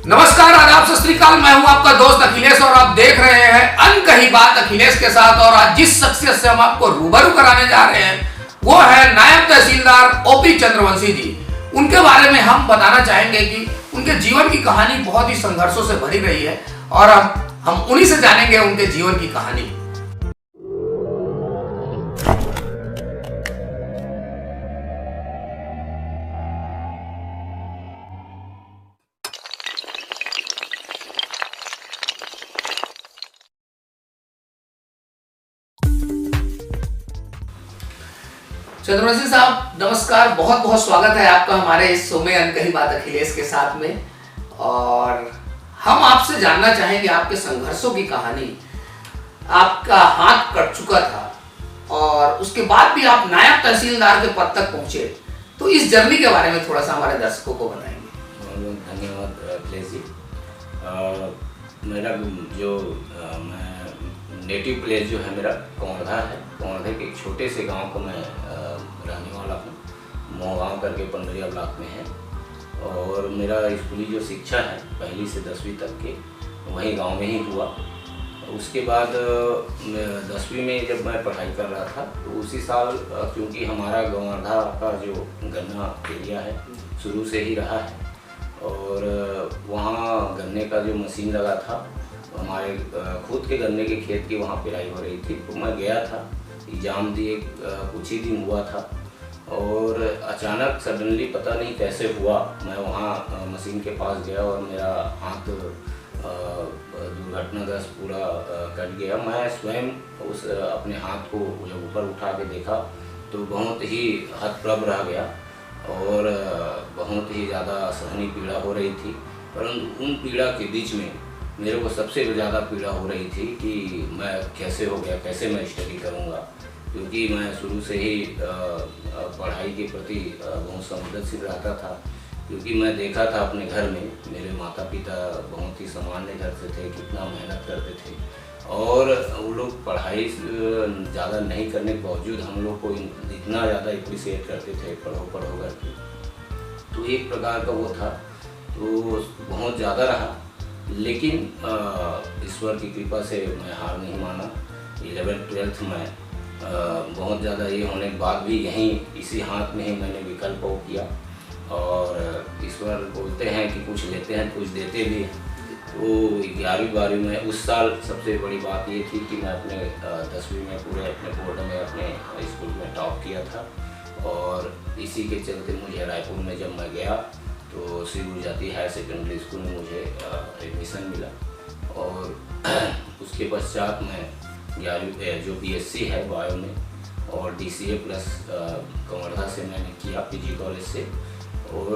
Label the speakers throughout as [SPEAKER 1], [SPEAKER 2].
[SPEAKER 1] नमस्कार, आदाब, सत श्री अकाल। मैं हूं आपका दोस्त अखिलेश और आप देख रहे हैं अनकही बात अखिलेश के साथ। और आज जिस शख्सियत से हम आपको रूबरू कराने जा रहे हैं वो है नायब तहसीलदार ओपी चंद्रवंशी जी। उनके बारे में हम बताना चाहेंगे कि उनके जीवन की कहानी बहुत ही संघर्षों से भरी रही है और हम उन्हीं से जानेंगे उनके जीवन की कहानी। चंद्रवंशी साहब नमस्कार, बहुत बहुत स्वागत है आपका हमारे इस शो में अनकही बात अखिलेश के साथ में। और हम आपसे जानना चाहेंगे आपके संघर्षों की कहानी। आपका हाथ कट चुका था और उसके बाद भी आप नायब तहसीलदार के पद तक पहुंचे, तो इस जर्नी के बारे में थोड़ा सा हमारे दर्शकों को बताएंगे।
[SPEAKER 2] धन्यवाद अखिलेश जी। मेरा जो मैं नेटिव प्लेस जो है मेरा कौंधा है। कौंधे के एक छोटे से गांव को मैं रहने वाला हूँ। मोहगांव करके पंडरिया ब्लॉक में है। और मेरा स्कूली जो शिक्षा है 1ली से 10वीं तक के वहीं गांव में ही हुआ। उसके बाद 10वीं में जब मैं पढ़ाई कर रहा था तो उसी साल, क्योंकि हमारा गौवर्धा का जो गन्ना एरिया है शुरू से ही रहा है और वहाँ गन्ने का जो मशीन लगा था, हमारे खुद के गन्ने के खेत की वहाँ पेराई हो रही थी। तो मैं गया था, एग्ज़ाम दिए, कुछ ही दिन हुआ था और अचानक सडनली पता नहीं कैसे हुआ मैं वहाँ मशीन के पास गया और मेरा हाथ दुर्घटनाग्रस्त पूरा कट गया। मैं स्वयं उस अपने हाथ को जब ऊपर उठा के देखा तो बहुत ही हतप्रभ रह गया और बहुत ही ज़्यादा सहनीय पीड़ा हो रही थी। परंतु उन पीड़ा के बीच में मेरे को सबसे ज़्यादा पीड़ा हो रही थी कि मैं कैसे हो गया, कैसे मैं स्टडी करूँगा, क्योंकि मैं शुरू से ही पढ़ाई के प्रति बहुत संवेदनशील रहता था। क्योंकि मैं देखा था अपने घर में मेरे माता पिता बहुत ही सामान्य घर से थे, कितना मेहनत करते थे और वो लोग पढ़ाई ज़्यादा नहीं करने के बावजूद हम लोग को इतना ज़्यादा अप्रिशिएट करते थे, पढ़ो पढ़ो करके। तो एक प्रकार का वो था, तो बहुत ज़्यादा रहा। लेकिन ईश्वर की कृपा से मैं हार नहीं माना। 11th-12th में बहुत ज़्यादा ये होने के बाद भी यहीं इसी हाथ में ही मैंने विकल्प किया। और ईश्वर बोलते हैं कि कुछ लेते हैं कुछ देते भी हैं। तो 11वीं-12वीं में उस साल सबसे बड़ी बात ये थी कि मैं अपने 10वीं में पूरे अपने बोर्ड में अपने स्कूल में टॉप किया था। और इसी के चलते मुझे रायपुर में जब मैं गया तो श्री गुरु जाति हायर सेकेंडरी स्कूल में मुझे एडमिशन मिला। और उसके पश्चात मैं 11वीं जो BSc है बायो में और DCA प्लस कवर्धा से मैंने किया PG कॉलेज से। और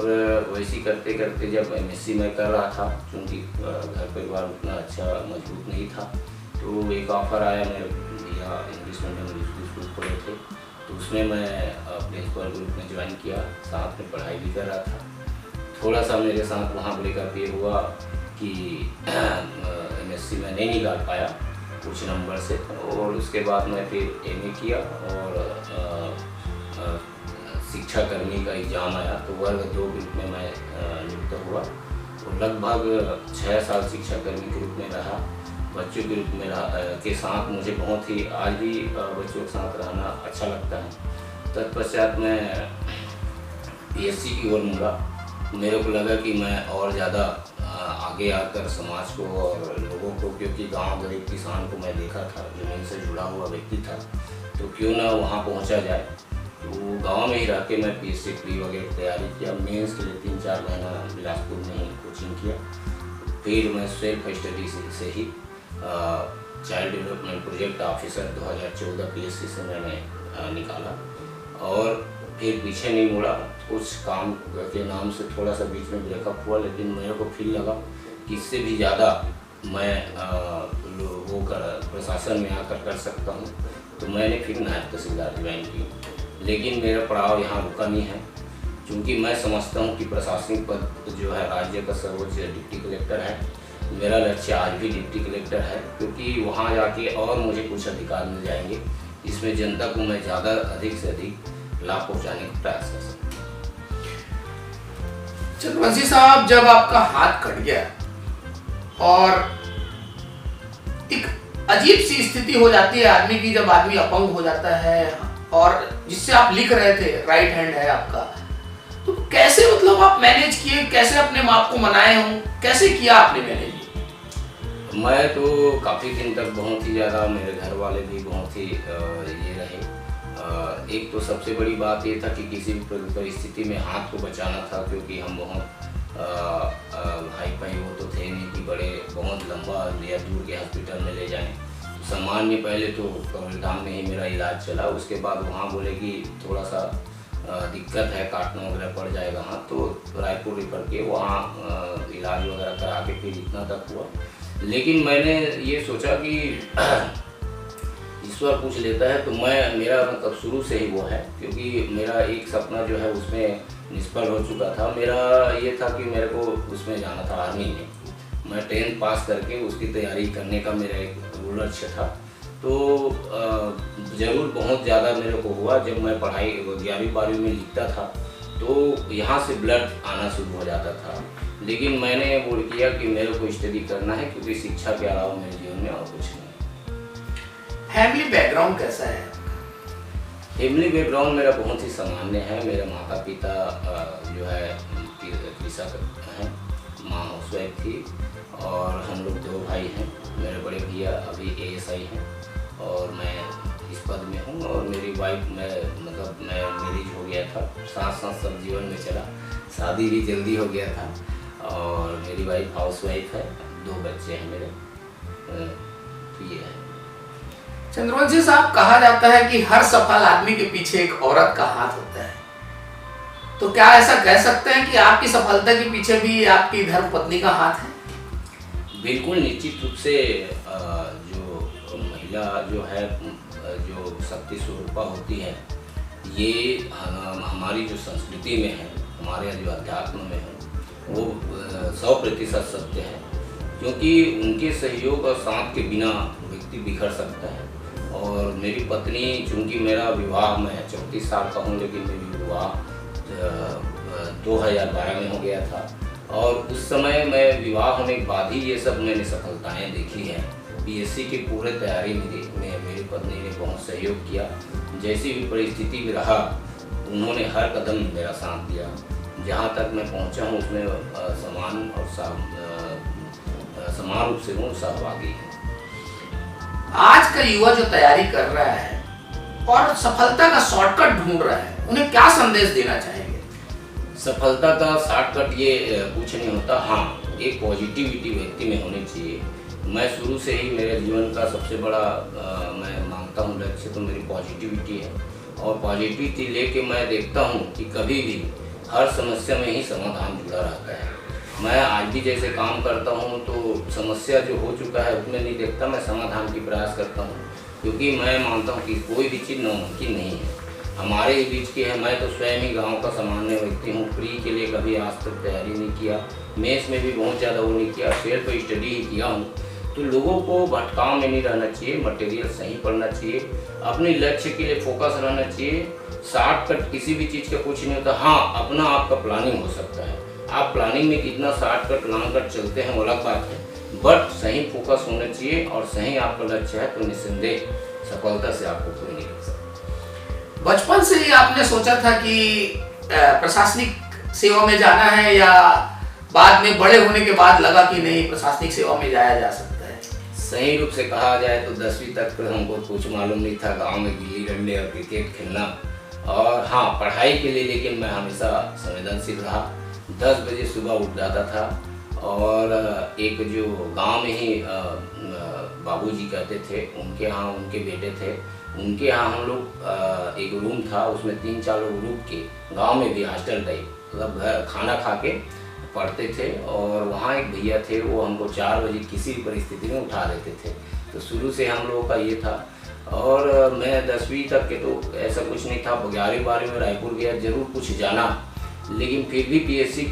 [SPEAKER 2] वैसे करते करते जब MSc में कर रहा था, क्योंकि घर परिवार उतना अच्छा मजबूत नहीं था, तो एक ऑफ़र आया मेरे भैया इंग्लिश मीडियम स्कूल खोले थे, तो उसमें मैं प्रिंसिपल ग्रुप में ज्वाइन किया, साथ में पढ़ाई भी कर रहा था। थोड़ा सा मेरे साथ वहाँ ब्रेकअप ये हुआ कि MSc में नहीं निकाल पाया कुछ नंबर से। और उसके बाद मैं फिर MA किया और शिक्षा कर्मी का एग्ज़ाम आया तो वर्ग 2 ग्रुप में मैं नियुक्त हुआ। तो लगभग 6 साल शिक्षा कर्मी ग्रुप में रहा। बच्चों के ग्रुप में के साथ मुझे बहुत ही आज भी बच्चों के साथ रहना अच्छा लगता है। तत्पश्चात मैं PSC की ओर मुड़ा। मेरे को लगा कि मैं और ज़्यादा आगे आकर समाज को और लोगों को, क्योंकि गांव गरीब किसान को मैं देखा था, ज़मीन से जुड़ा हुआ व्यक्ति था, तो क्यों ना वहां पहुंचा जाए। तो गांव में ही रह के मैं PSC प्री वगैरह की तैयारी किया। मेंस के लिए 3-4 महीना बिलासपुर में ही कोचिंग किया। फिर मैं सेल्फ स्टडी से ही child development project officer 2014 PSC से मैंने निकाला और फिर पीछे नहीं मुड़ा। कुछ काम के नाम से थोड़ा सा बीच में ब्रेकअप हुआ, लेकिन मेरे को फील लगा कि इससे भी ज़्यादा मैं वो प्रशासन में आकर कर सकता हूँ। तो मैंने फिर नायब तहसीलदार ज्वाइन की। लेकिन मेरा पड़ाव यहाँ रुका नहीं है, क्योंकि मैं समझता हूँ कि प्रशासनिक पद जो है राज्य का सर्वोच्च डिप्टी कलेक्टर है। मेरा लक्ष्य आज भी डिप्टी कलेक्टर है, क्योंकि वहाँ जाके और मुझे कुछ अधिकार मिल जाएंगे, इसमें जनता को मैं ज़्यादा अधिक से अधिक लाभ पहुँचाने का प्रयास कर सकता हूँ।
[SPEAKER 1] चंद्रवंशी साहब, जब आपका हाथ कट गया और एक अजीब सी स्थिति हो जाती है आदमी की जब आदमी अपंग हो जाता है। और जिससे आप लिख रहे थे, राइट हैंड है आपका, तो कैसे मतलब आप मैनेज किए, कैसे अपने माप को मनाए हो, कैसे किया आपने मैनेज?
[SPEAKER 2] मैं तो काफ़ी दिन तक बहुत ही ज़्यादा, मेरे घर वाले भी बहुत ही ये रहे। एक तो सबसे बड़ी बात ये था कि किसी भी परिस्थिति में हाथ को बचाना था, क्योंकि हम बहुत हाई फाई वो तो थे नहीं कि बड़े बहुत लंबा या दूर के हॉस्पिटल में ले जाएं। सामान्य पहले तो कबीरधाम में ही मेरा इलाज चला, उसके बाद वहाँ बोले कि थोड़ा सा दिक्कत है, काटना वगैरह पड़ जाएगा हाथ, तो रायपुर रिफर के वहाँ इलाज वगैरह करा के फिर इतना तक हुआ। लेकिन मैंने ये सोचा कि ईश्वर पूछ लेता है, तो मेरा मतलब शुरू से ही वो है, क्योंकि मेरा एक सपना जो है उसमें निष्फल हो चुका था। मेरा ये था कि मेरे को उसमें जाना था, आर्मी में। मैं 10th पास करके उसकी तैयारी करने का मेरा एक लक्ष्य था। तो ज़रूर बहुत ज़्यादा मेरे को हुआ। जब मैं पढ़ाई 11वीं 12वीं में लिखता था तो यहाँ से ब्लड आना शुरू हो जाता था, लेकिन मैंने वो किया कि मेरे को स्टडी करना है, क्योंकि शिक्षा के अलावा मेरे जीवन में और कुछ नहीं।
[SPEAKER 1] फैमिली बैकग्राउंड कैसा है?
[SPEAKER 2] फैमिली बैकग्राउंड मेरा बहुत ही सामान्य है। मेरे माता पिता जो है कृषक हैं, माँ हाउसवाइफ थी, और हम लोग 2 भाई हैं। मेरे बड़े भैया अभी ASI हैं और मैं इस पद में हूँ, और मेरी वाइफ मैं मैरिज हो गया था, साथ साथ सब जीवन में चला, शादी भी जल्दी हो गया था, और मेरी वाइफ हाउसवाइफ है, 2 बच्चे हैं मेरे। ये है।
[SPEAKER 1] चंद्रवंशी साहब, कहा जाता है कि हर सफल आदमी के पीछे एक औरत का हाथ होता है, तो क्या ऐसा कह सकते हैं कि आपकी सफलता के पीछे भी आपकी धर्मपत्नी का हाथ है?
[SPEAKER 2] बिल्कुल, निश्चित रूप से जो महिला जो है, जो शक्ति स्वरूपा होती है, ये हमारी जो संस्कृति में है, हमारे जो अध्यात्म में है, वो 100% सत्य है, क्योंकि उनके सहयोग और साथ के बिना व्यक्ति बिखर सकता है। और मेरी पत्नी, चूँकि मेरा विवाह, मैं 34 साल का हूँ, लेकिन मेरी विवाह 2012 में हो गया था, और उस समय मैं विवाह होने के बाद ही ये सब मैंने सफलताएं देखी हैं। PSC की पूरे तैयारी में मेरी पत्नी ने बहुत सहयोग किया। जैसी भी परिस्थिति में रहा, उन्होंने हर कदम मेरा साथ दिया। जहाँ तक मैं पहुँचा हूँ उसमें समान रूप से वो सहभागी है।
[SPEAKER 1] आज का युवा जो तैयारी कर रहा है और सफलता का शॉर्टकट ढूंढ रहा है, उन्हें क्या संदेश देना चाहेंगे?
[SPEAKER 2] सफलता का शॉर्टकट ये कुछ नहीं होता। हाँ, एक पॉजिटिविटी व्यक्ति में होनी चाहिए। मैं शुरू से ही, मेरे जीवन का सबसे बड़ा मैं मानता हूँ लक्ष्य तो मेरी पॉजिटिविटी है, और पॉजिटिविटी लेके मैं देखता हूँ कि कभी भी हर समस्या में ही समाधान जुड़ा रहता है। मैं आज भी जैसे काम करता हूँ तो समस्या जो हो चुका है उसमें नहीं देखता, मैं समाधान की प्रयास करता हूँ, क्योंकि मैं मानता हूँ कि कोई भी चीज़ नामुमकिन नहीं है, हमारे ही बीच की है। मैं तो स्वयं ही गांव का सामान्य व्यक्ति हूँ, प्री के लिए कभी आज तक तैयारी नहीं किया, मेंस में भी बहुत ज़्यादा वो नहीं किया, सेल्फ स्टडी ही किया हूँ। तो लोगों को भटकाव में नहीं रहना चाहिए, मटेरियल सही पढ़ना चाहिए, अपने लक्ष्य के लिए फोकस रहना चाहिए। शॉर्टकट किसी भी चीज़ का कुछ नहीं होता। हाँ, अपना आपका प्लानिंग हो सकता है, आप प्लानिंग में कितना शॉर्टकट लॉन्ग कट चलते हैं वो अलग बात है, बट सही फोकस होना चाहिए, और सही आपका लक्ष्य है तो निस्संदेह सफलता से आपको कोई नहीं कर सकता।
[SPEAKER 1] बचपन से ही आपने सोचा था कि प्रशासनिक सेवा में जाना है, या बाद में बड़े होने के बाद लगा कि नहीं, प्रशासनिक सेवा में जाया जा सकता है?
[SPEAKER 2] सही रूप से कहा जाए तो 10वीं तक तो हमको कुछ मालूम नहीं था, गांव में गिल्ली डंडे और क्रिकेट खेलना, और हाँ पढ़ाई के लिए लेकिन मैं हमेशा संवेदनशील रहा। 10 बजे सुबह उठ जाता था, और एक जो गांव में ही बाबूजी कहते थे, उनके यहाँ उनके बेटे थे, उनके यहाँ हम लोग एक रूम था, उसमें 3-4 लोग रुक के, गांव में भी हॉस्टल टाइप, मतलब घर खाना खा के पढ़ते थे। और वहाँ एक भैया थे, वो हमको 4 बजे किसी भी परिस्थिति में उठा देते थे। तो शुरू से हम लोगों का ये था। और मैं 10वीं तक के तो ऐसा कुछ नहीं था, 11वीं 12वीं में रायपुर गया, जरूर कुछ जाना, लेकिन फिर भी PSC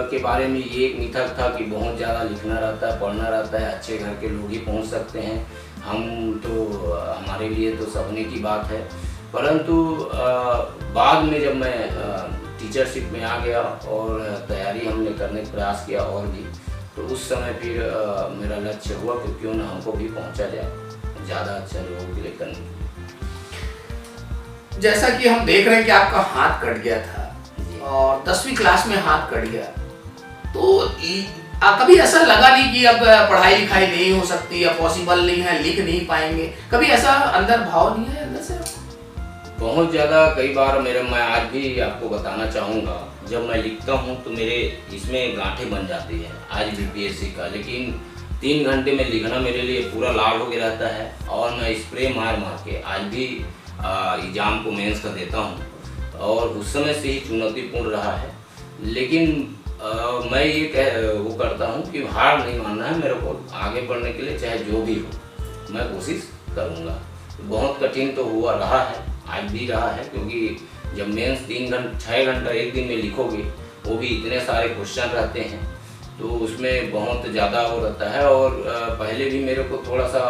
[SPEAKER 2] के बारे में ये एक मिथक था कि बहुत ज़्यादा लिखना रहता है, पढ़ना रहता है, अच्छे घर के लोग ही पहुंच सकते हैं, हम तो हमारे लिए तो सपने की बात है। परंतु बाद में जब मैं टीचरशिप में आ गया और तैयारी हमने करने का प्रयास किया और भी, तो उस समय फिर मेरा लक्ष्य हुआ कि क्यों ना हमको भी पहुंचा जाए, ज़्यादा अच्छा लोगों के लिए करने।
[SPEAKER 1] जैसा कि हम देख रहे हैं कि आपका हाथ कट गया था
[SPEAKER 2] जी।
[SPEAKER 1] और 10वीं क्लास में हाथ कट गया, तो कभी ऐसा लगा नहीं कि अब पढ़ाई लिखाई नहीं हो सकती या पॉसिबल नहीं है, लिख नहीं पाएंगे? कभी ऐसा अंदर भाव नहीं है अंदर से?
[SPEAKER 2] बहुत ज़्यादा, कई बार मैं आज भी आपको बताना चाहूँगा, जब मैं लिखता हूँ तो मेरे इसमें गांठें बन जाती है आज भी बीपीएससी का, लेकिन 3 घंटे में लिखना मेरे लिए पूरा लाल हो गया रहता है और मैं स्प्रे मार मार के आज भी एग्ज़ाम को मेंस का देता हूँ और उस समय से ही चुनौतीपूर्ण रहा है। लेकिन मैं ये वो करता हूँ कि हार नहीं मानना है मेरे को, आगे बढ़ने के लिए चाहे जो भी हो मैं कोशिश करूँगा। बहुत कठिन तो हुआ रहा है, आज भी रहा है, क्योंकि जब मेंस 6 घंटा एक दिन में लिखोगे, वो भी इतने सारे क्वेश्चन रहते हैं, तो उसमें बहुत ज़्यादा वो रहता है। और पहले भी मेरे को थोड़ा सा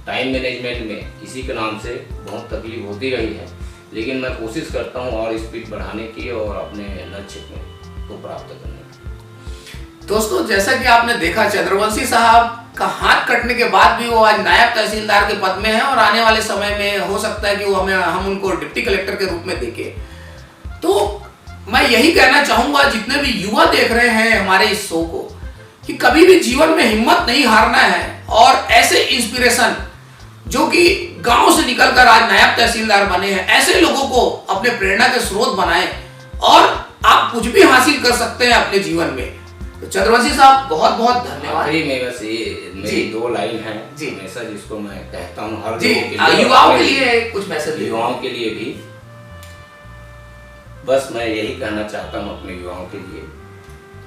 [SPEAKER 2] टाइम मैनेजमेंट में इसी के नाम से बहुत तकलीफ होती रही है, लेकिन मैं कोशिश करता हूँ और स्पीड बढ़ाने की और अपने लक्ष्य को प्राप्त करने की।
[SPEAKER 1] दोस्तों, जैसा कि आपने देखा, चंद्रवंशी साहब का हाथ कटने के बाद भी वो आज नायब तहसीलदार के पद में है और आने वाले समय में हो सकता है कि वो हम उनको डिप्टी कलेक्टर के रूप में देखें। तो मैं यही कहना चाहूंगा जितने भी युवा देख रहे हैं हमारे इस शो को, कि कभी भी जीवन में हिम्मत नहीं हारना है और ऐसे इंस्पिरेशन जो कि गांव से निकलकर आज नायब तहसीलदार बने हैं, ऐसे लोगों को अपने प्रेरणा के स्रोत बनाएं और आप कुछ भी हासिल कर सकते हैं अपने जीवन में। तो चंद्रवंशी साहब, बहुत बहुत धन्यवाद।
[SPEAKER 2] में बस ये मेरी 2 लाइन है
[SPEAKER 1] जी,
[SPEAKER 2] हमेशा जिसको मैं कहता हूँ हर
[SPEAKER 1] जी,
[SPEAKER 2] लोगों के लिए,
[SPEAKER 1] युवाओं के लिए कुछ मैसेज,
[SPEAKER 2] युवाओं के लिए भी बस मैं यही कहना चाहता हूँ अपने युवाओं के लिए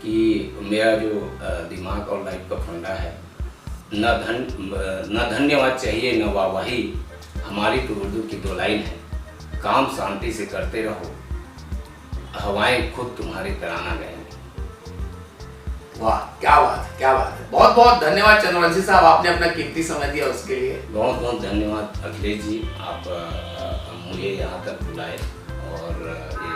[SPEAKER 2] कि मेरा जो दिमाग और लाइफ का फंडा है, न धन्यवाद चाहिए न वाहवाही, हमारी तो उर्दू की 2 लाइन है, काम शांति से करते रहो, हवाएं खुद तुम्हारी तराना गाएंगे।
[SPEAKER 1] वाह, क्या बात है, क्या बात है। बहुत बहुत धन्यवाद चंद्रवंशी साहब, आपने अपना कीमती समय दिया उसके लिए।
[SPEAKER 2] बहुत बहुत धन्यवाद अखिलेश जी, आप मुझे यहाँ तक बुलाए और ये